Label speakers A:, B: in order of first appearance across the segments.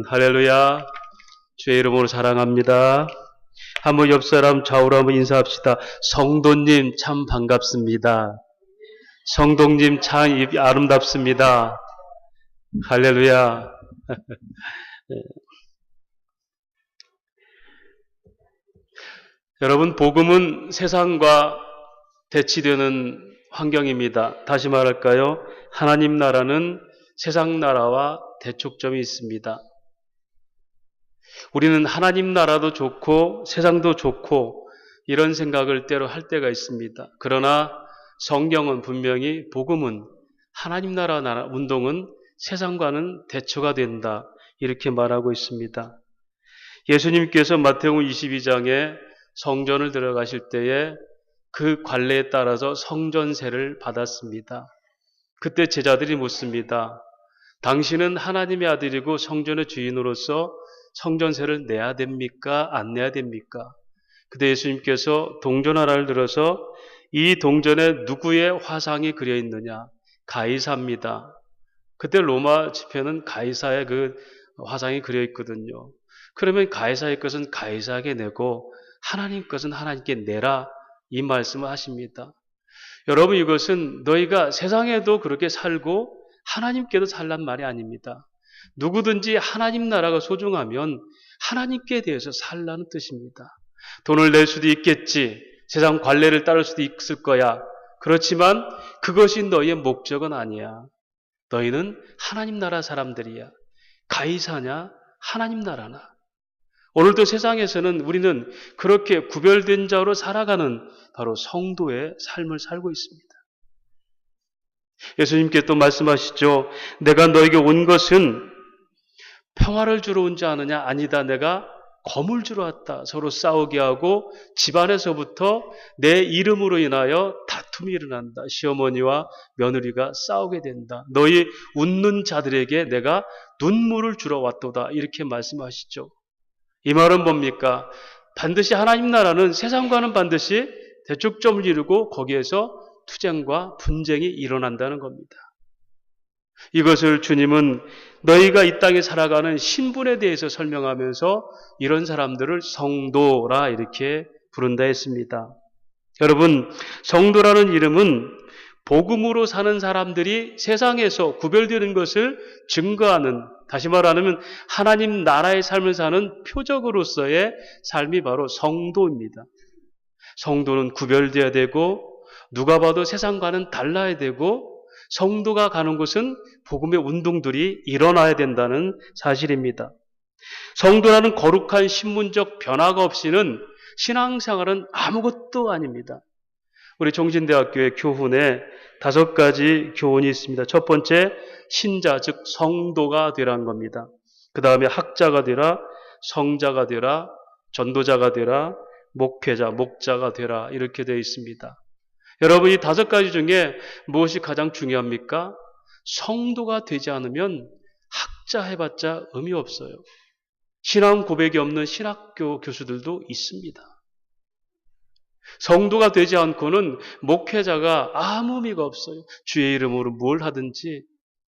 A: 할렐루야. 주의 이름으로 사랑합니다. 한번 옆 사람 좌우로 한번 인사합시다. 성도님 참 반갑습니다. 성도님 참 아름답습니다. 할렐루야. 여러분, 복음은 세상과 대치되는 환경입니다. 다시 말할까요? 하나님 나라는 세상 나라와 대척점이 있습니다. 우리는 하나님 나라도 좋고 세상도 좋고 이런 생각을 때로 할 때가 있습니다. 그러나 성경은 분명히 복음은 하나님 나라 운동은 세상과는 대처가 된다 이렇게 말하고 있습니다. 예수님께서 마태복음 22장에 성전을 들어가실 때에 그 관례에 따라서 성전세를 받았습니다. 그때 제자들이 묻습니다. 당신은 하나님의 아들이고 성전의 주인으로서 성전세를 내야 됩니까? 안 내야 됩니까? 그때 예수님께서 동전 하나를 들어서 이 동전에 누구의 화상이 그려 있느냐? 가이사입니다. 그때 로마 지폐는 가이사의 그 화상이 그려 있거든요. 그러면 가이사의 것은 가이사에게 내고 하나님 것은 하나님께 내라 이 말씀을 하십니다. 여러분, 이것은 너희가 세상에도 그렇게 살고 하나님께도 살란 말이 아닙니다. 누구든지 하나님 나라가 소중하면 하나님께 대해서 살라는 뜻입니다. 돈을 낼 수도 있겠지. 세상 관례를 따를 수도 있을 거야. 그렇지만 그것이 너희의 목적은 아니야. 너희는 하나님 나라 사람들이야. 가이사냐? 하나님 나라나? 오늘도 세상에서는 우리는 그렇게 구별된 자로 살아가는 바로 성도의 삶을 살고 있습니다. 예수님께 또 말씀하시죠. 내가 너에게 온 것은 평화를 주러 온지 아느냐? 아니다. 내가 검을 주러 왔다. 서로 싸우게 하고 집안에서부터 내 이름으로 인하여 다툼이 일어난다. 시어머니와 며느리가 싸우게 된다. 너희 웃는 자들에게 내가 눈물을 주러 왔도다. 이렇게 말씀하시죠. 이 말은 뭡니까? 반드시 하나님 나라는 세상과는 반드시 대척점을 이루고 거기에서 투쟁과 분쟁이 일어난다는 겁니다. 이것을 주님은 너희가 이 땅에 살아가는 신분에 대해서 설명하면서 이런 사람들을 성도라 이렇게 부른다 했습니다. 여러분, 성도라는 이름은 복음으로 사는 사람들이 세상에서 구별되는 것을 증거하는, 다시 말하면 하나님 나라의 삶을 사는 표적으로서의 삶이 바로 성도입니다. 성도는 구별되어야 되고 누가 봐도 세상과는 달라야 되고 성도가 가는 곳은 복음의 운동들이 일어나야 된다는 사실입니다. 성도라는 거룩한 신분적 변화가 없이는 신앙생활은 아무것도 아닙니다. 우리 종신대학교의 교훈에 5가지 교훈이 있습니다. 첫 번째, 신자, 즉 성도가 되라는 겁니다. 그 다음에 학자가 되라, 성자가 되라, 전도자가 되라, 목회자, 목자가 되라 이렇게 되어 있습니다. 여러분, 이 5가지 중에 무엇이 가장 중요합니까? 성도가 되지 않으면 학자 해봤자 의미 없어요. 신앙 고백이 없는 신학교 교수들도 있습니다. 성도가 되지 않고는 목회자가 아무 의미가 없어요. 주의 이름으로 뭘 하든지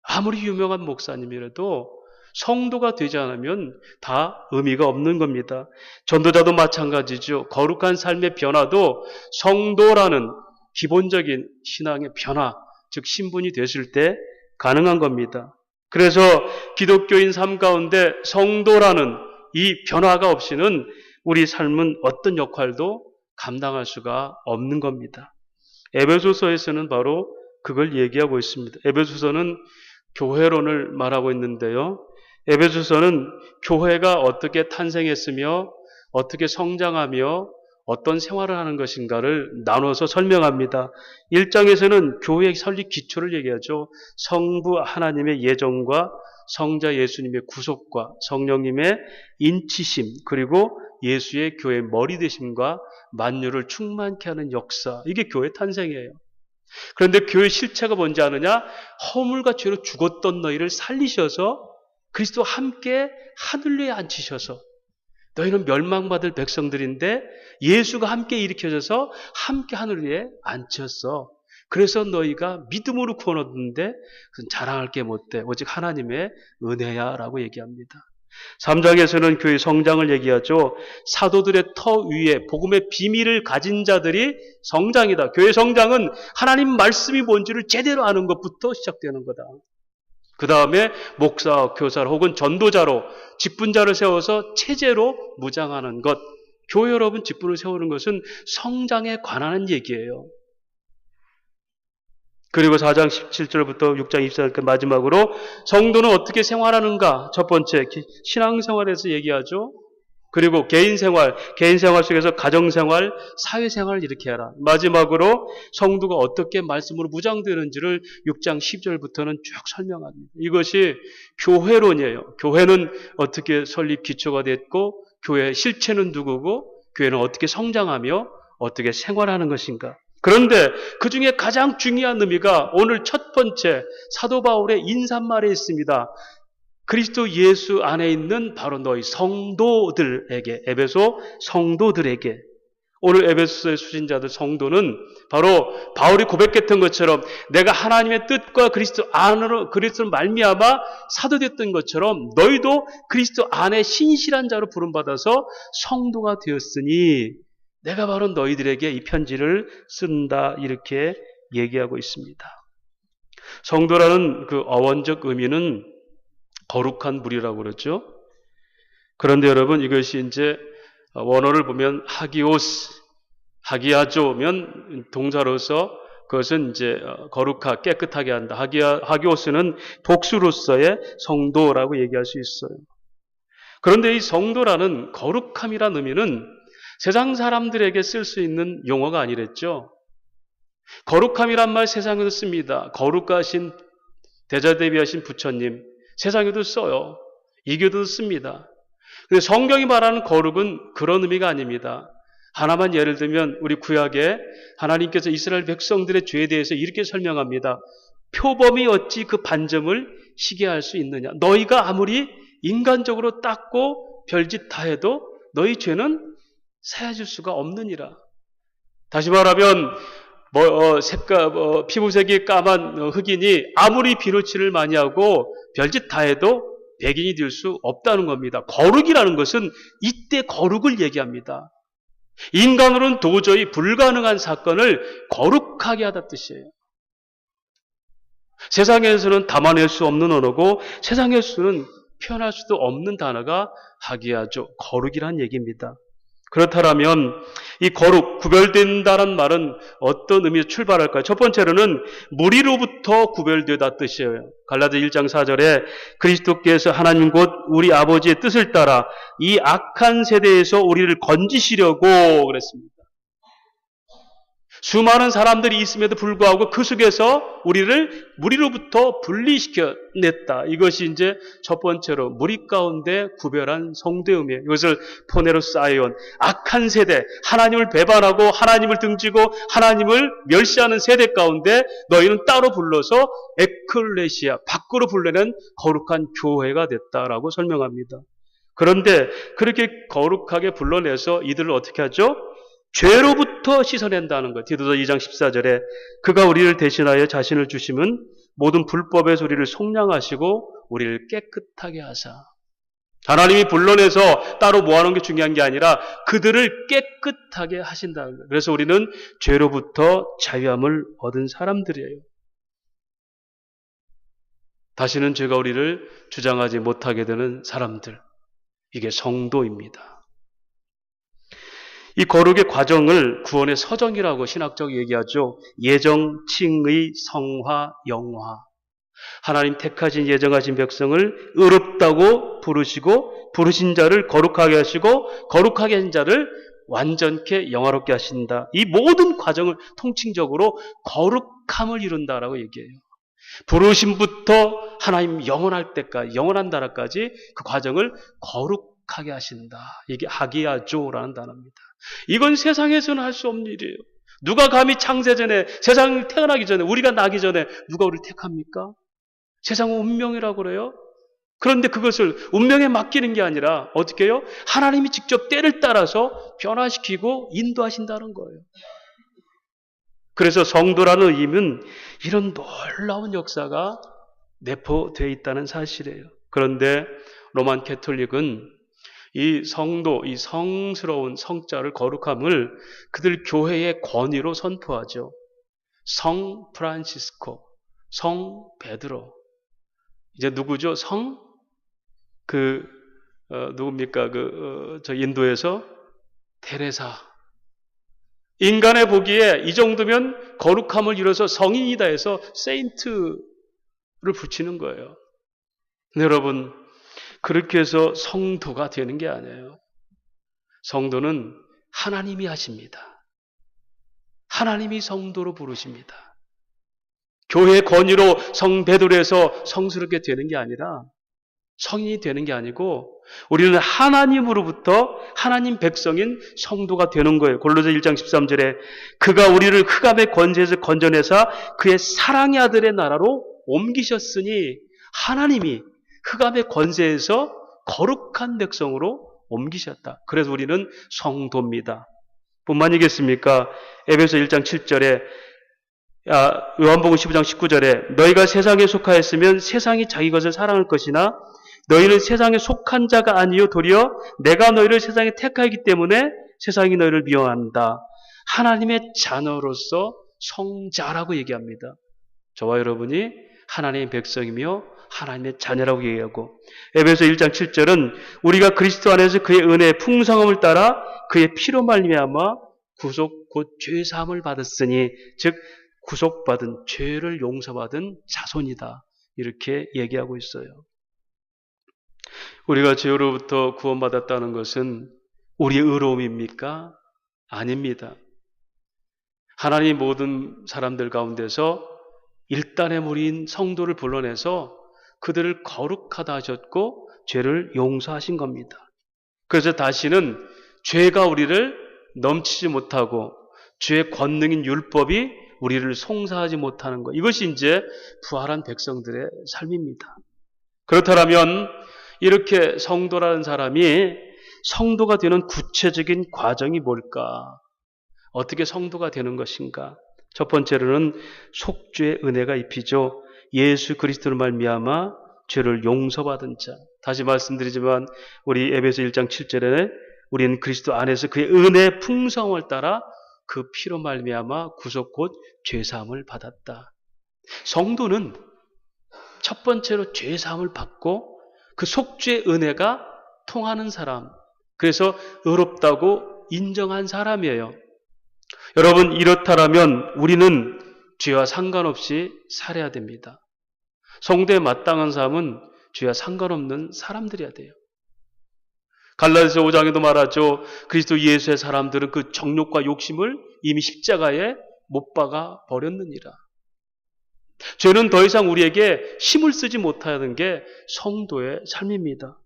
A: 아무리 유명한 목사님이라도 성도가 되지 않으면 다 의미가 없는 겁니다. 전도자도 마찬가지죠. 거룩한 삶의 변화도 성도라는 기본적인 신앙의 변화, 즉 신분이 됐을 때 가능한 겁니다. 그래서 기독교인 삶 가운데 성도라는 이 변화가 없이는 우리 삶은 어떤 역할도 감당할 수가 없는 겁니다. 에베소서에서는 바로 그걸 얘기하고 있습니다. 에베소서는 교회론을 말하고 있는데요. 에베소서는 교회가 어떻게 탄생했으며 어떻게 성장하며 어떤 생활을 하는 것인가를 나눠서 설명합니다. 1장에서는 교회의 설립 기초를 얘기하죠. 성부 하나님의 예정과 성자 예수님의 구속과 성령님의 인치심 그리고 예수의 교회의 머리 되심과 만유를 충만케 하는 역사, 이게 교회 탄생이에요. 그런데 교회 실체가 뭔지 아느냐? 허물과 죄로 죽었던 너희를 살리셔서 그리스도와 함께 하늘 위에 앉히셔서 너희는 멸망받을 백성들인데 예수가 함께 일으켜져서 함께 하늘 위에 앉혔어. 그래서 너희가 믿음으로 구원 얻는데 그건 자랑할 게 못돼. 오직 하나님의 은혜야 라고 얘기합니다. 3장에서는 교회 성장을 얘기하죠. 사도들의 터 위에 복음의 비밀을 가진 자들이 성장이다. 교회 성장은 하나님 말씀이 뭔지를 제대로 아는 것부터 시작되는 거다. 그 다음에 목사, 교사 혹은 전도자로 직분자를 세워서 체제로 무장하는 것. 교회 여러분 직분을 세우는 것은 성장에 관한 얘기예요. 그리고 4장 17절부터 6장 24절까지 마지막으로 성도는 어떻게 생활하는가? 첫 번째, 신앙생활에서 얘기하죠. 그리고 개인생활 속에서 가정생활, 사회생활을 이렇게 해라. 마지막으로 성도가 어떻게 말씀으로 무장되는지를 6장 10절부터는 쭉 설명합니다. 이것이 교회론이에요. 교회는 어떻게 설립 기초가 됐고, 교회의 실체는 누구고, 교회는 어떻게 성장하며 어떻게 생활하는 것인가. 그런데 그 중에 가장 중요한 의미가 오늘 첫 번째 사도 바울의 인사말에 있습니다. 그리스도 예수 안에 있는 바로 너희 성도들에게, 에베소 성도들에게. 오늘 에베소의 수신자들 성도는 바로 바울이 고백했던 것처럼 내가 하나님의 뜻과 그리스도 안으로 그리스도를 말미암아 사도됐던 것처럼 너희도 그리스도 안에 신실한 자로 부름받아서 성도가 되었으니 내가 바로 너희들에게 이 편지를 쓴다, 이렇게 얘기하고 있습니다. 성도라는 그 어원적 의미는 거룩한 무리라고 그러죠. 그런데 여러분, 이것이 이제 원어를 보면 하기오스, 하기아조면 동사로서 그것은 이제 거룩하, 깨끗하게 한다. 하기오스는 복수로서의 성도라고 얘기할 수 있어요. 그런데 이 성도라는 거룩함이라는 의미는 세상 사람들에게 쓸 수 있는 용어가 아니랬죠. 거룩함이란 말 세상에도 씁니다. 거룩하신 대자대비하신 부처님 세상에도 써요. 이교도도 씁니다. 근데 성경이 말하는 거룩은 그런 의미가 아닙니다. 하나만 예를 들면 우리 구약에 하나님께서 이스라엘 백성들의 죄에 대해서 이렇게 설명합니다. 표범이 어찌 그 반점을 시게 할 수 있느냐. 너희가 아무리 인간적으로 닦고 별짓 다 해도 너희 죄는 사해질 수가 없느니라. 다시 말하면 피부색이 까만 흑인이 아무리 비누칠을 많이 하고 별짓 다 해도 백인이 될 수 없다는 겁니다. 거룩이라는 것은 이때 거룩을 얘기합니다. 인간으로는 도저히 불가능한 사건을 거룩하게 하다 뜻이에요. 세상에서는 담아낼 수 없는 언어고 세상에서는 표현할 수도 없는 단어가 하기야죠. 거룩이란 얘기입니다. 그렇다면 이 거룩, 구별된다는 말은 어떤 의미에서 출발할까요? 첫 번째로는 무리로부터 구별되다 뜻이에요. 갈라디아 1장 4절에 그리스도께서 하나님 곧 우리 아버지의 뜻을 따라 이 악한 세대에서 우리를 건지시려고 그랬습니다. 수많은 사람들이 있음에도 불구하고 그 속에서 우리를 무리로부터 분리시켜냈다. 이것이 이제 첫 번째로 무리 가운데 구별한 성도의 의미예요. 이것을 포네로사이온, 악한 세대, 하나님을 배반하고 하나님을 등지고 하나님을 멸시하는 세대 가운데 너희는 따로 불러서 에클레시아, 밖으로 불러낸 거룩한 교회가 됐다라고 설명합니다. 그런데 그렇게 거룩하게 불러내서 이들을 어떻게 하죠? 죄로부터 씻어낸다는 것. 디도서 2장 14절에 그가 우리를 대신하여 자신을 주심은 모든 불법의 소리를 속량하시고 우리를 깨끗하게 하사. 하나님이 불러내서 따로 모아놓은 게 중요한 게 아니라 그들을 깨끗하게 하신다는 거예요. 그래서 우리는 죄로부터 자유함을 얻은 사람들이에요. 다시는 죄가 우리를 주장하지 못하게 되는 사람들. 이게 성도입니다. 이 거룩의 과정을 구원의 서정이라고 신학적으로 얘기하죠. 예정, 칭의, 성화, 영화. 하나님 택하신 예정하신 백성을 의롭다고 부르시고 부르신 자를 거룩하게 하시고 거룩하게 한 자를 완전케 영화롭게 하신다. 이 모든 과정을 통칭적으로 거룩함을 이룬다라고 얘기해요. 부르심부터 하나님 영원할 때까지, 영원한 나라까지 그 과정을 거룩하게 하신다. 이게 하기야조라는 단어입니다. 이건 세상에서는 할 수 없는 일이에요. 누가 감히 창세전에, 세상이 태어나기 전에, 우리가 나기 전에 누가 우리를 택합니까? 세상은 운명이라고 그래요. 그런데 그것을 운명에 맡기는 게 아니라 어떻게 해요? 하나님이 직접 때를 따라서 변화시키고 인도하신다는 거예요. 그래서 성도라는 의미는 이런 놀라운 역사가 내포되어 있다는 사실이에요. 그런데 로만 캐톨릭은 이 성도, 이 성스러운 성자를 거룩함을 그들 교회의 권위로 선포하죠. 성 프란시스코, 성 베드로. 이제 누구죠? 누굽니까? 저 인도에서 테레사. 인간의 보기에 이 정도면 거룩함을 이뤄서 성인이다 해서 세인트를 붙이는 거예요. 근데 여러분, 그렇게 해서 성도가 되는 게 아니에요. 성도는 하나님이 하십니다. 하나님이 성도로 부르십니다. 교회의 권위로 성 베드로에서 성스럽게 되는 게 아니라 성인이 되는 게 아니고 우리는 하나님으로부터 하나님 백성인 성도가 되는 거예요. 골로새 1장 13절에 그가 우리를 흑암의 권세에서 건져내사 그의 사랑의 아들의 나라로 옮기셨으니 하나님이 흑암의 권세에서 거룩한 백성으로 옮기셨다. 그래서 우리는 성도입니다. 뿐만이겠습니까? 에베소 1장 7절에 요한복음 15장 19절에 너희가 세상에 속하였으면 세상이 자기 것을 사랑할 것이나 너희는 세상에 속한 자가 아니요 도리어 내가 너희를 세상에 택하였기 때문에 세상이 너희를 미워한다. 하나님의 자녀로서 성자라고 얘기합니다. 저와 여러분이 하나님의 백성이며 하나님의 자녀라고 얘기하고 에베소 1장 7절은 우리가 그리스도 안에서 그의 은혜의 풍성함을 따라 그의 피로 말미암아 구속 곧 죄사함을 받았으니 즉 구속받은 죄를 용서받은 자손이다. 이렇게 얘기하고 있어요. 우리가 죄로부터 구원받았다는 것은 우리의 의로움입니까? 아닙니다. 하나님 모든 사람들 가운데서 일단의 무리인 성도를 불러내서 그들을 거룩하다 하셨고 죄를 용서하신 겁니다. 그래서 다시는 죄가 우리를 넘치지 못하고 죄의 권능인 율법이 우리를 송사하지 못하는 것. 이것이 이제 부활한 백성들의 삶입니다. 그렇다면 이렇게 성도라는 사람이 성도가 되는 구체적인 과정이 뭘까? 어떻게 성도가 되는 것인가? 첫 번째로는 속죄의 은혜가 입히죠. 예수 그리스도로 말미암아 죄를 용서받은 자. 다시 말씀드리지만 우리 에베소 1장 7절에 우리는 그리스도 안에서 그의 은혜의 풍성을 따라 그 피로 말미암아 구속 곧 죄사함을 받았다. 성도는 첫 번째로 죄사함을 받고 그 속죄의 은혜가 통하는 사람. 그래서 의롭다고 인정한 사람이에요. 여러분 이렇다라면 우리는 죄와 상관없이 살아야 됩니다. 성도에 마땅한 삶은 죄와 상관없는 사람들이어야 돼요. 갈라디아서 5장에도 말하죠. 그리스도 예수의 사람들은 그 정욕과 욕심을 이미 십자가에 못 박아 버렸느니라. 죄는 더 이상 우리에게 힘을 쓰지 못하는 게 성도의 삶입니다.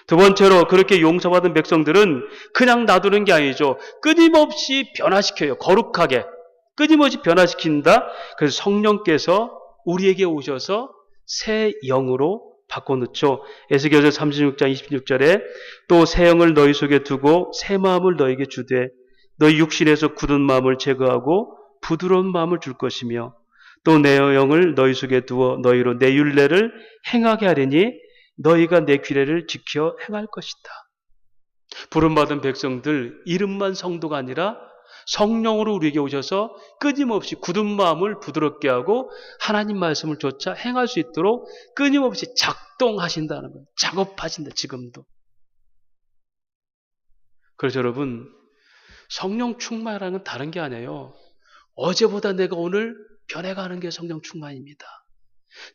A: 두 번째로 그렇게 용서받은 백성들은 그냥 놔두는 게 아니죠. 끊임없이 변화시켜요. 거룩하게. 끊임없이 변화시킨다. 그래서 성령께서 우리에게 오셔서 새 영으로 바꿔놓죠. 에스겔서 36장 26절에 또 새 영을 너희 속에 두고 새 마음을 너희에게 주되 너희 육신에서 굳은 마음을 제거하고 부드러운 마음을 줄 것이며 또 내 영을 너희 속에 두어 너희로 내 율례를 행하게 하리니 너희가 내 규례를 지켜 행할 것이다. 부름받은 백성들 이름만 성도가 아니라 성령으로 우리에게 오셔서 끊임없이 굳은 마음을 부드럽게 하고 하나님 말씀을 쫓아 행할 수 있도록 끊임없이 작동하신다는 거예요. 작업하신다 지금도. 그래서 여러분 성령 충만이라는 건 다른 게 아니에요. 어제보다 내가 오늘 변해가는 게 성령 충만입니다.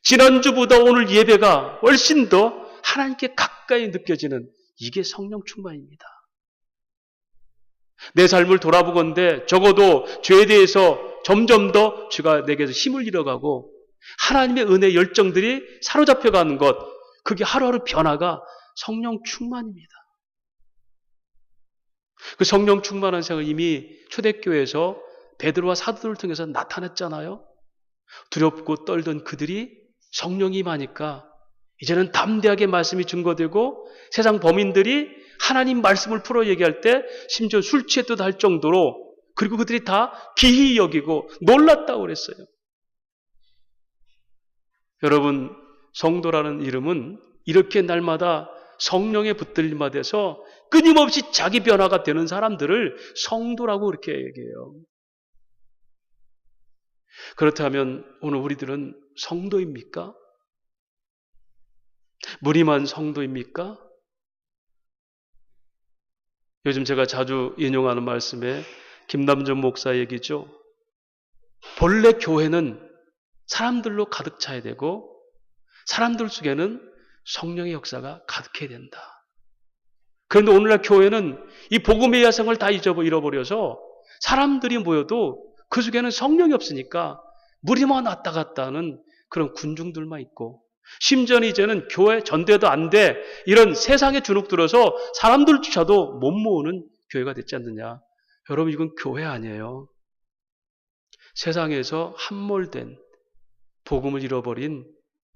A: 지난주보다 오늘 예배가 훨씬 더 하나님께 가까이 느껴지는 이게 성령 충만입니다. 내 삶을 돌아보건대 적어도 죄에 대해서 점점 더 주가 내게서 힘을 잃어가고 하나님의 은혜 열정들이 사로잡혀가는 것, 그게 하루하루 변화가 성령 충만입니다. 그 성령 충만한 생을 이미 초대교회에서 베드로와 사도들을 통해서 나타냈잖아요. 두렵고 떨던 그들이 성령이 임하니까 이제는 담대하게 말씀이 증거되고 세상 범인들이 하나님 말씀을 풀어 얘기할 때 심지어 술 취했다 할 정도로 그리고 그들이 다 기이 여기고 놀랐다고 그랬어요. 여러분 성도라는 이름은 이렇게 날마다 성령에 붙들림마 돼서 끊임없이 자기 변화가 되는 사람들을 성도라고 그렇게 얘기해요. 그렇다면 오늘 우리들은 성도입니까? 무림한 성도입니까? 요즘 제가 자주 인용하는 말씀에 김남정 목사 얘기죠. 본래 교회는 사람들로 가득 차야 되고 사람들 속에는 성령의 역사가 가득해야 된다. 그런데 오늘날 교회는 이 복음의 야성을 다 잃어버려서 사람들이 모여도 그 속에는 성령이 없으니까 무리만 왔다 갔다 하는 그런 군중들만 있고 심지어는 이제는 교회 전도해도 안 돼 이런 세상에 주눅 들어서 사람들조차도 못 모으는 교회가 됐지 않느냐. 여러분 이건 교회 아니에요. 세상에서 함몰된 복음을 잃어버린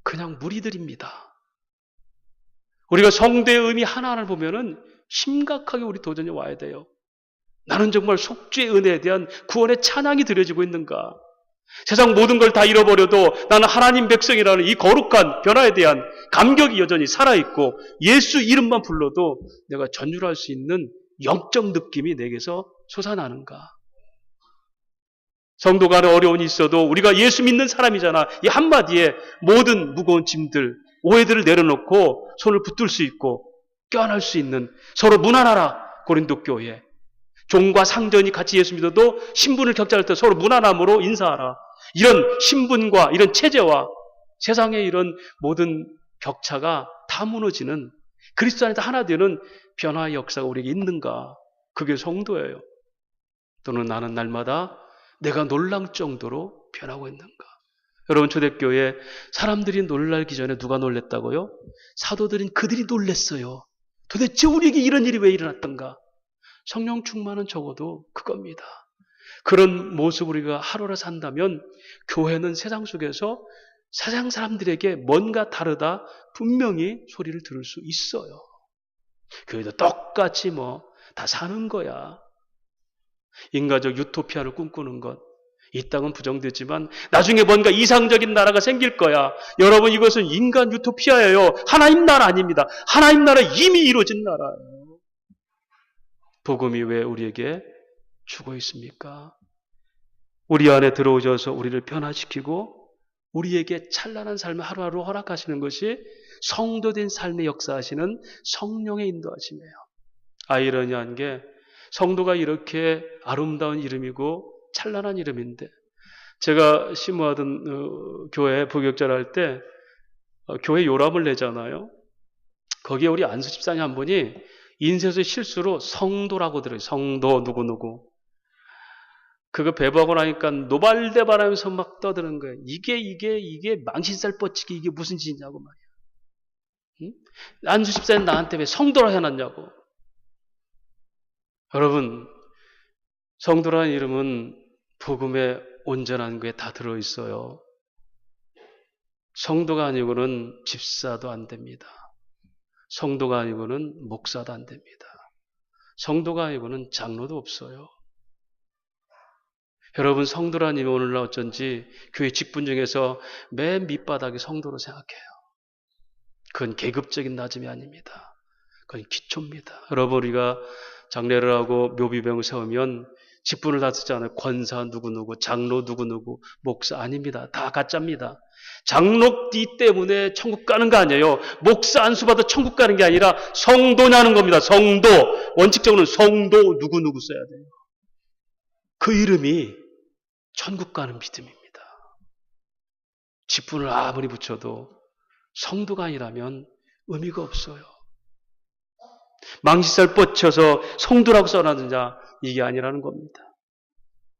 A: 그냥 무리들입니다. 우리가 성도의 의미 하나하나를 보면은 심각하게 우리 도전에 와야 돼요. 나는 정말 속죄의 은혜에 대한 구원의 찬양이 드려지고 있는가? 세상 모든 걸 다 잃어버려도 나는 하나님 백성이라는 이 거룩한 변화에 대한 감격이 여전히 살아있고 예수 이름만 불러도 내가 전율할 수 있는 영적 느낌이 내게서 솟아나는가? 성도 간에 어려움이 있어도 우리가 예수 믿는 사람이잖아. 이 한마디에 모든 무거운 짐들, 오해들을 내려놓고 손을 붙들 수 있고 껴안을 수 있는 서로 무난하라. 고린도 교회. 종과 상전이 같이 예수 믿어도 신분을 격차할 때 서로 무난함으로 인사하라. 이런 신분과 이런 체제와 세상의 이런 모든 격차가 다 무너지는 그리스도 안에서 하나 되는 변화의 역사가 우리에게 있는가? 그게 성도예요. 또는 나는 날마다 내가 놀랄 정도로 변하고 있는가? 여러분 초대교회 사람들이 놀라기 전에 누가 놀랬다고요? 사도들인 그들이 놀랬어요. 도대체 우리에게 이런 일이 왜 일어났던가? 성령 충만은 적어도 그겁니다. 그런 모습을 우리가 하루를 산다면 교회는 세상 속에서 세상 사람들에게 뭔가 다르다 분명히 소리를 들을 수 있어요. 교회도 똑같이 다 사는 거야. 인간적 유토피아를 꿈꾸는 것. 이 땅은 부정되지만 나중에 뭔가 이상적인 나라가 생길 거야. 여러분 이것은 인간 유토피아예요. 하나님 나라 아닙니다. 하나님 나라 이미 이루어진 나라예요. 복음이 왜 우리에게 주고 있습니까? 우리 안에 들어오셔서 우리를 변화시키고 우리에게 찬란한 삶을 하루하루 허락하시는 것이 성도된 삶의 역사하시는 성령의 인도하심이에요. 아이러니한 게 성도가 이렇게 아름다운 이름이고 찬란한 이름인데 제가 심호하던 교회 부교육자를 할 때 교회 요람을 내잖아요. 거기에 우리 안수 집사님 한 분이 인쇄소의 실수로 성도라고 들어요. 성도 누구누구. 그거 배부하고 나니까 노발대발하면서 막 떠드는 거예요. 이게 망신살 뻗치기 이게 무슨 짓이냐고 말이야. 응? 안수 집사님 나한테 왜 성도라 해놨냐고. 여러분 성도라는 이름은 복음의 온전한 게 다 들어있어요. 성도가 아니고는 집사도 안 됩니다. 성도가 아니고는 목사도 안 됩니다. 성도가 아니고는 장로도 없어요. 여러분 성도라는 이름이 오늘날 어쩐지 교회 직분 중에서 맨 밑바닥에 성도로 생각해요. 그건 계급적인 낮음이 아닙니다. 그건 기초입니다. 여러분 우리가 장례를 하고 묘비병을 세우면 직분을 다 쓰지 않아요. 권사 누구누구, 장로 누구누구, 목사 아닙니다. 다 가짜입니다. 장로띠 때문에 천국 가는 거 아니에요. 목사 안수 받아 천국 가는 게 아니라 성도냐는 겁니다. 성도. 원칙적으로는 성도 누구누구 써야 돼요. 그 이름이 천국 가는 믿음입니다. 직분을 아무리 붙여도 성도가 아니라면 의미가 없어요. 망시살 뻗쳐서 성도라고 써놨느냐 이게 아니라는 겁니다.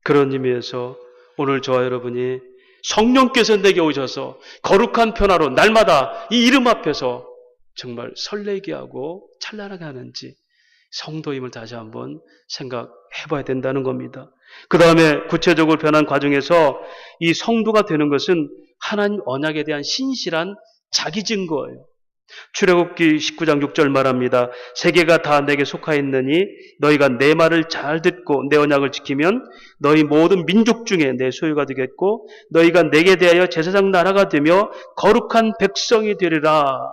A: 그런 의미에서 오늘 저와 여러분이 성령께서 내게 오셔서 거룩한 변화로 날마다 이 이름 앞에서 정말 설레게 하고 찬란하게 하는지 성도임을 다시 한번 생각해 봐야 된다는 겁니다. 그 다음에 구체적으로 변한 과정에서 이 성도가 되는 것은 하나님 언약에 대한 신실한 자기 증거예요. 출애굽기 19장 6절 말합니다. 세계가 다 내게 속하였느니 너희가 내 말을 잘 듣고 내 언약을 지키면 너희 모든 민족 중에 내 소유가 되겠고 너희가 내게 대하여 제사장 나라가 되며 거룩한 백성이 되리라.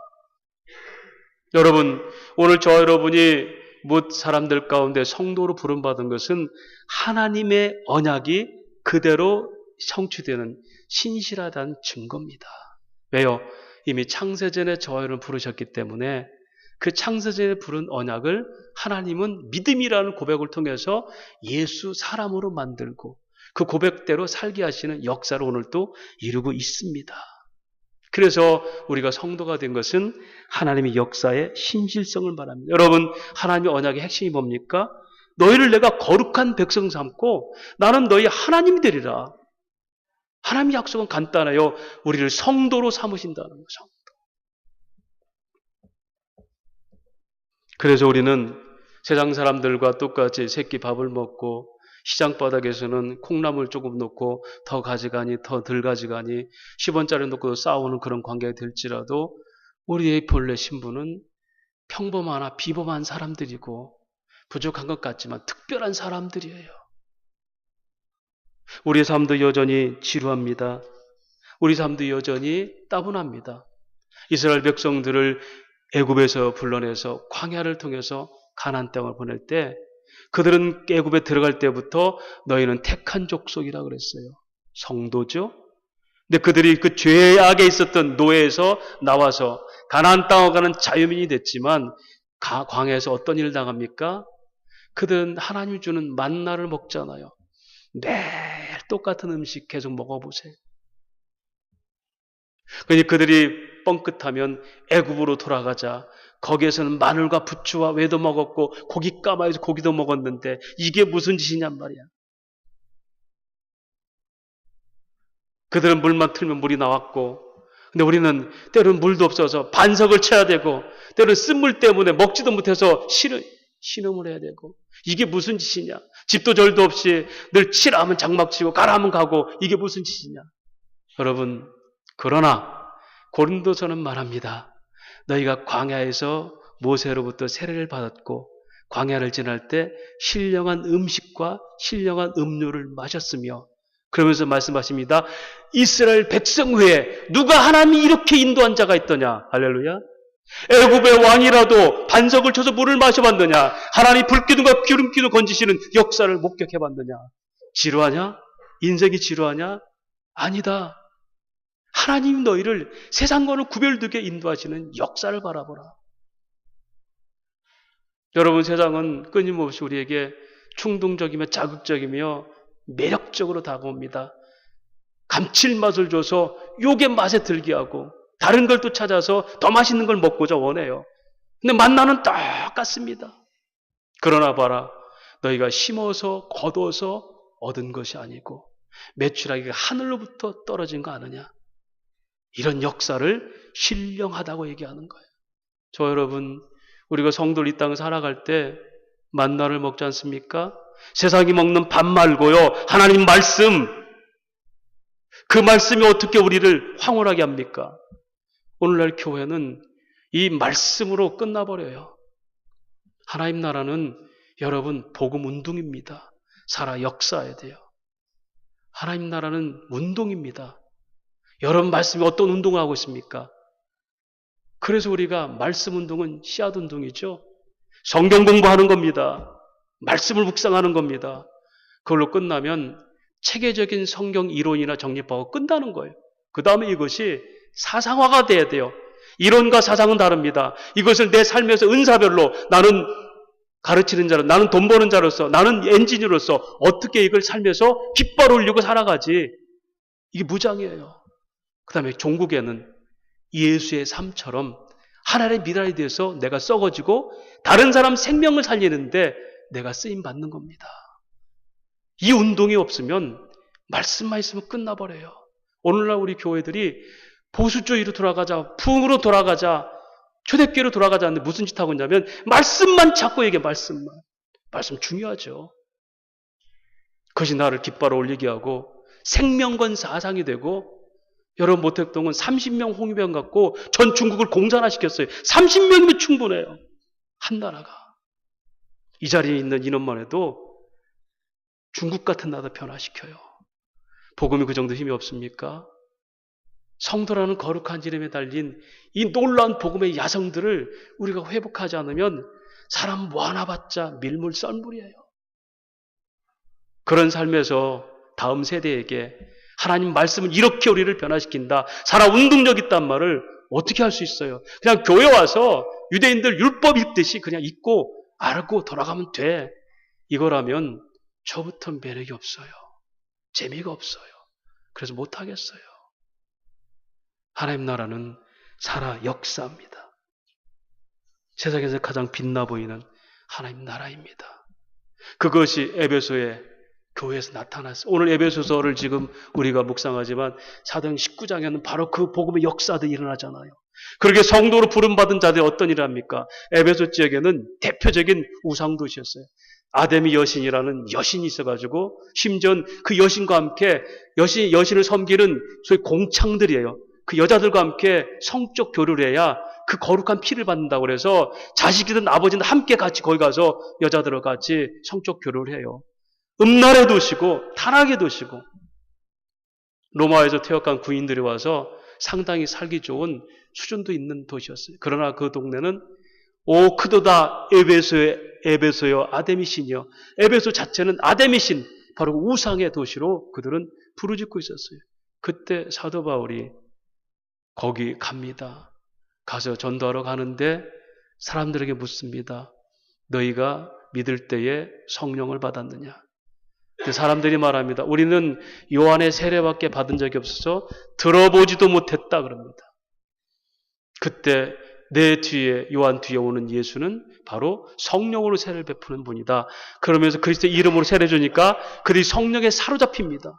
A: 여러분, 오늘 저와 여러분이 못 사람들 가운데 성도로 부름받은 것은 하나님의 언약이 그대로 성취되는 신실하다는 증거입니다. 왜요? 이미 창세전에 저와 여러분 부르셨기 때문에 그 창세전에 부른 언약을 하나님은 믿음이라는 고백을 통해서 예수 사람으로 만들고 그 고백대로 살게 하시는 역사를 오늘 또 이루고 있습니다. 그래서 우리가 성도가 된 것은 하나님의 역사의 신실성을 말합니다. 여러분, 하나님의 언약의 핵심이 뭡니까? 너희를 내가 거룩한 백성 삼고 나는 너희 하나님이 되리라. 하나님의 약속은 간단해요. 우리를 성도로 삼으신다는 거죠. 그래서 우리는 세상 사람들과 똑같이 새끼 밥을 먹고 시장 바닥에서는 콩나물 조금 넣고 더 가져가니 더 덜 가져가니 10원짜리 놓고 싸우는 그런 관계가 될지라도 우리의 본래 신분은 평범하나 비범한 사람들이고 부족한 것 같지만 특별한 사람들이에요. 우리의 삶도 여전히 지루합니다. 우리 삶도 여전히 따분합니다. 이스라엘 백성들을 애굽에서 불러내서 광야를 통해서 가나안 땅을 보낼 때 그들은 애굽에 들어갈 때부터 너희는 택한 족속이라 그랬어요. 성도죠. 근데 그들이 그 죄악에 있었던 노예에서 나와서 가나안 땅에 가는 자유민이 됐지만 광야에서 어떤 일을 당합니까? 그들은 하나님이 주는 만나를 먹잖아요. 매일 똑같은 음식 계속 먹어보세요. 그러니 그들이 뻥끗하면 애굽으로 돌아가자. 거기에서는 마늘과 부추와 외도 먹었고 고기 까마에서 고기도 먹었는데 이게 무슨 짓이냔 말이야. 그들은 물만 틀면 물이 나왔고 근데 우리는 때로는 물도 없어서 반석을 쳐야 되고 때로는 쓴물 때문에 먹지도 못해서 신음을 해야 되고 이게 무슨 짓이냐. 집도 절도 없이 늘 치라 하면 장막 치고 가라 하면 가고 이게 무슨 짓이냐. 여러분, 그러나 고린도서는 말합니다. 너희가 광야에서 모세로부터 세례를 받았고 광야를 지날 때 신령한 음식과 신령한 음료를 마셨으며 그러면서 말씀하십니다. 이스라엘 백성 외에 누가 하나님이 이렇게 인도한 자가 있더냐. 할렐루야. 애굽의 왕이라도 반석을 쳐서 물을 마셔봤느냐. 하나님 불기둥과 기름기도 건지시는 역사를 목격해봤느냐. 지루하냐? 인생이 지루하냐? 아니다. 하나님 너희를 세상과는 구별되게 인도하시는 역사를 바라보라. 여러분, 세상은 끊임없이 우리에게 충동적이며 자극적이며 매력적으로 다가옵니다. 감칠맛을 줘서 욕의 맛에 들게 하고 다른 걸 또 찾아서 더 맛있는 걸 먹고자 원해요. 근데 만나는 똑같습니다. 그러나 봐라. 너희가 심어서 거둬서 얻은 것이 아니고 매출하기가 하늘로부터 떨어진 거 아느냐. 이런 역사를 신령하다고 얘기하는 거예요. 저 여러분, 우리가 성도를 이 땅을 살아갈 때 만나를 먹지 않습니까? 세상이 먹는 밥 말고요. 하나님 말씀. 그 말씀이 어떻게 우리를 황홀하게 합니까? 오늘날 교회는 이 말씀으로 끝나버려요. 하나님 나라는 여러분 복음 운동입니다. 살아 역사해야 돼요. 하나님 나라는 운동입니다. 여러분 말씀이 어떤 운동을 하고 있습니까? 그래서 우리가 말씀 운동은 씨앗 운동이죠. 성경 공부하는 겁니다. 말씀을 묵상하는 겁니다. 그걸로 끝나면 체계적인 성경 이론이나 정립하고 끝나는 거예요. 그 다음에 이것이 사상화가 돼야 돼요. 이론과 사상은 다릅니다. 이것을 내 삶에서 은사별로 나는 가르치는 자로, 나는 돈 버는 자로서, 나는 엔지니어로서 어떻게 이걸 삶에서 깃발 올리고 살아가지. 이게 무장이에요. 그 다음에 종국에는 예수의 삶처럼 하나님의 미랄이 되어서 내가 썩어지고 다른 사람 생명을 살리는데 내가 쓰임받는 겁니다. 이 운동이 없으면 말씀만 있으면 끝나버려요. 오늘날 우리 교회들이 보수주의로 돌아가자, 부흥으로 돌아가자, 초대교회로 돌아가자 하는데 무슨 짓 하고 있냐면 말씀만 찾고 얘기해. 말씀만. 말씀 중요하죠. 그것이 나를 깃발을 올리게 하고 생명건 사상이 되고 여러분 모택동은 30명 홍위병 갖고 전 중국을 공산화시켰어요. 30명이면 충분해요. 한 나라가. 이 자리에 있는 인원만 해도 중국 같은 나라 변화시켜요. 복음이 그 정도 힘이 없습니까? 성도라는 거룩한 이름에 달린 이 놀라운 복음의 야성들을 우리가 회복하지 않으면 사람 뭐 하나 봤자 밀물 썰물이에요. 그런 삶에서 다음 세대에게 하나님 말씀은 이렇게 우리를 변화시킨다. 살아 운동력 있단 말을 어떻게 할 수 있어요? 그냥 교회 와서 유대인들 율법 읽듯이 그냥 읽고 알고 돌아가면 돼. 이거라면 저부터 매력이 없어요. 재미가 없어요. 그래서 못하겠어요. 하나님 나라는 살아 역사입니다. 세상에서 가장 빛나 보이는 하나님 나라입니다. 그것이 에베소의 교회에서 나타났어요. 오늘 에베소서를 지금 우리가 묵상하지만 사도행 19장에는 바로 그 복음의 역사들이 일어나잖아요. 그렇게 성도로 부름받은 자들이 어떤 일을 합니까? 에베소 지역에는 대표적인 우상도시였어요. 아데미 여신이라는 여신이 있어가지고 심지어 그 여신과 함께 여신을 섬기는 소위 공창들이에요. 그 여자들과 함께 성적 교류를 해야 그 거룩한 피를 받는다고 그래서 자식이든 아버지든 함께 같이 거기 가서 여자들과 같이 성적 교류를 해요. 음란의 도시고 타락의 도시고 로마에서 퇴역한 구인들이 와서 상당히 살기 좋은 수준도 있는 도시였어요. 그러나 그 동네는 오 크도다 에베소여 아데미신이여. 에베소 자체는 아데미신 바로 우상의 도시로 그들은 부르짖고 있었어요. 그때 사도 바울이 거기 갑니다. 가서 전도하러 가는데 사람들에게 묻습니다. 너희가 믿을 때에 성령을 받았느냐? 사람들이 말합니다. 우리는 요한의 세례밖에 받은 적이 없어서 들어보지도 못했다 그럽니다. 그때 내 뒤에 요한 뒤에 오는 예수는 바로 성령으로 세례를 베푸는 분이다. 그러면서 그리스도의 이름으로 세례 주니까 그들이 성령에 사로잡힙니다.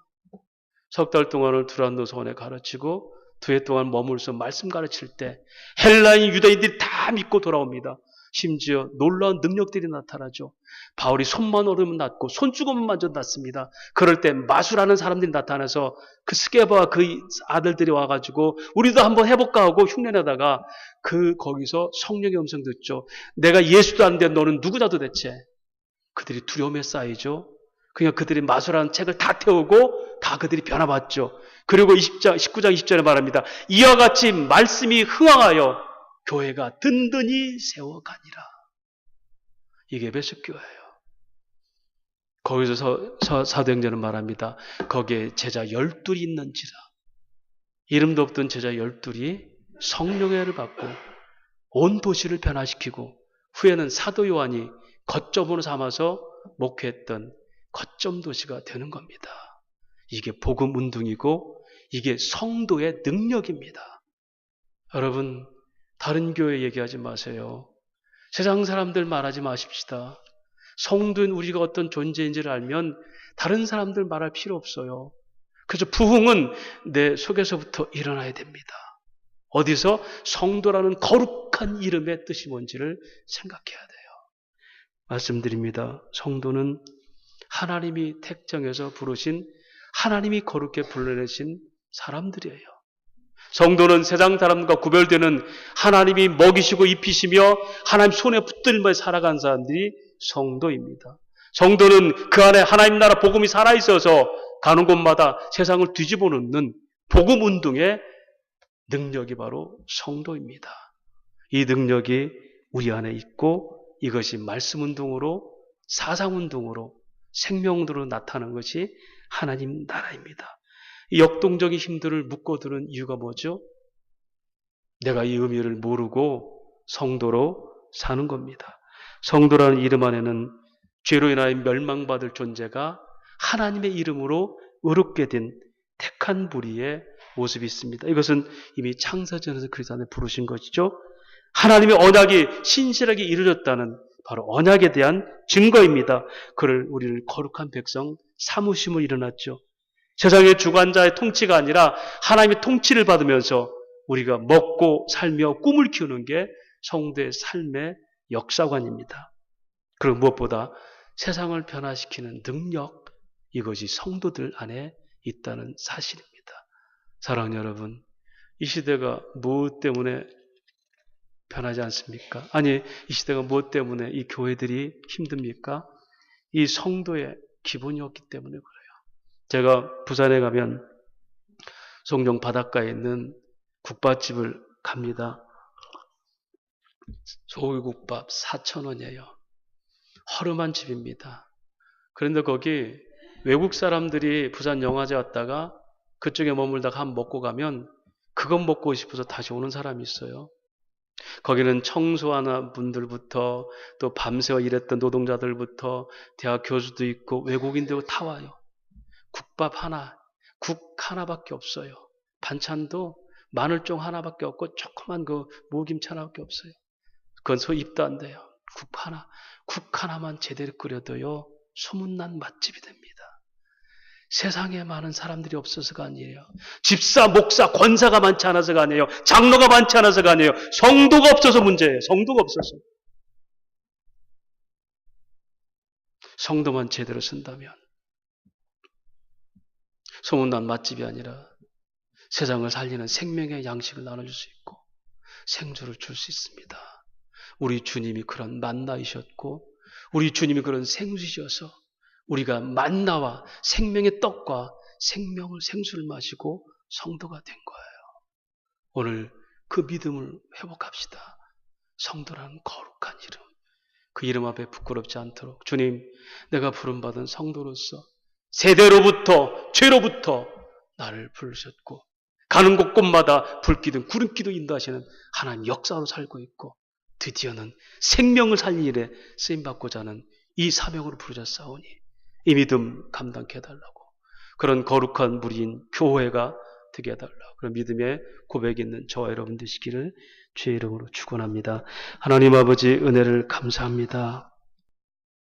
A: 석 달 동안을 두란노 서원에 가르치고 2해 동안 머물러서 말씀 가르칠 때 헬라인 유대인들이 다 믿고 돌아옵니다. 심지어 놀라운 능력들이 나타나죠. 바울이 손만 오르면 낫고 손주검만 만져도 낫습니다. 그럴 때 마술하는 사람들이 나타나서 그 스게바와 그 아들들이 와가지고 우리도 한번 해볼까 하고 흉내내다가 거기서 성령의 음성 듣죠. 내가 예수도 안 돼 너는 누구다 도대체. 그들이 두려움에 쌓이죠. 그냥 그들이 마술하는 책을 다 태우고 다 그들이 변화받죠. 그리고 19장 20절에 말합니다. 이와 같이 말씀이 흥황하여 교회가 든든히 세워가니라. 이게 에베소 교회예요. 거기서 사도행전은 말합니다. 거기에 제자 12이 있는지라. 이름도 없던 제자 12이 성령의 은혜를 받고 온 도시를 변화시키고 후에는 사도 요한이 거점으로 삼아서 목회했던 거점 도시가 되는 겁니다. 이게 복음 운동이고 이게 성도의 능력입니다. 여러분 다른 교회 얘기하지 마세요. 세상 사람들 말하지 마십시다. 성도인 우리가 어떤 존재인지를 알면 다른 사람들 말할 필요 없어요. 그래서 부흥은 내 속에서부터 일어나야 됩니다. 어디서? 성도라는 거룩한 이름의 뜻이 뭔지를 생각해야 돼요. 말씀드립니다. 성도는 하나님이 택정해서 부르신 하나님이 거룩게 불러내신 사람들이에요. 성도는 세상 사람과 구별되는 하나님이 먹이시고 입히시며 하나님 손에 붙들며 살아간 사람들이 성도입니다. 성도는 그 안에 하나님 나라 복음이 살아있어서 가는 곳마다 세상을 뒤집어 놓는 복음 운동의 능력이 바로 성도입니다. 이 능력이 우리 안에 있고 이것이 말씀 운동으로 사상 운동으로 생명으로 나타나는 것이 하나님 나라입니다. 이 역동적인 힘들을 묶어두는 이유가 뭐죠? 내가 이 의미를 모르고 성도로 사는 겁니다. 성도라는 이름 안에는 죄로 인하여 멸망받을 존재가 하나님의 이름으로 의롭게 된 택한 부리의 모습이 있습니다. 이것은 이미 창세전에서 그리스도 안에 부르신 것이죠. 하나님의 언약이 신실하게 이루어졌다는 바로 언약에 대한 증거입니다. 그를 우리를 거룩한 백성 삼으심을 일어났죠. 세상의 주관자의 통치가 아니라 하나님의 통치를 받으면서 우리가 먹고 살며 꿈을 키우는 게 성도의 삶의 역사관입니다. 그리고 무엇보다 세상을 변화시키는 능력, 이것이 성도들 안에 있다는 사실입니다. 사랑하는 여러분, 이 시대가 무엇 때문에 변하지 않습니까? 아니, 이 시대가 무엇 때문에 이 교회들이 힘듭니까? 이 성도의 기본이 없기 때문에 그래요. 제가 부산에 가면 송정 바닷가에 있는 국밥집을 갑니다. 소고기국밥 4,000원이에요. 허름한 집입니다. 그런데 거기 외국 사람들이 부산 영화제 왔다가 그쪽에 머물다가 한 번 먹고 가면 그것 먹고 싶어서 다시 오는 사람이 있어요. 거기는 청소하는 분들부터 또 밤새워 일했던 노동자들부터 대학 교수도 있고 외국인도 다 와요. 국밥 하나, 국 하나밖에 없어요. 반찬도 마늘종 하나밖에 없고 조그만 그 무김치 하나밖에 없어요. 그건 입도 안 돼요. 국 하나만 제대로 끓여도요 소문난 맛집이 됩니다. 세상에 많은 사람들이 없어서가 아니에요. 집사, 목사, 권사가 많지 않아서가 아니에요. 장로가 많지 않아서가 아니에요. 성도가 없어서 문제예요. 성도가 없어서. 성도만 제대로 쓴다면 소문난 맛집이 아니라 세상을 살리는 생명의 양식을 나눠줄 수 있고 생주를 줄 수 있습니다. 우리 주님이 그런 만나이셨고 우리 주님이 그런 생수이셔서 우리가 만나와 생명의 떡과 생수를 마시고 성도가 된 거예요. 오늘 그 믿음을 회복합시다. 성도라는 거룩한 이름. 그 이름 앞에 부끄럽지 않도록 주님, 내가 부름받은 성도로서 세대로부터 죄로부터 나를 부르셨고 가는 곳곳마다 불기둥 구름기둥 인도하시는 하나님 역사로 살고 있고 드디어는 생명을 살리는 일에 쓰임받고자 하는 이 사명으로 부르셨사오니 이 믿음 감당케 해달라고 그런 거룩한 무리인 교회가 되게 해달라고 그런 믿음의 고백이 있는 저와 여러분 되시기를 주의 이름으로 축원합니다. 하나님 아버지 은혜를 감사합니다.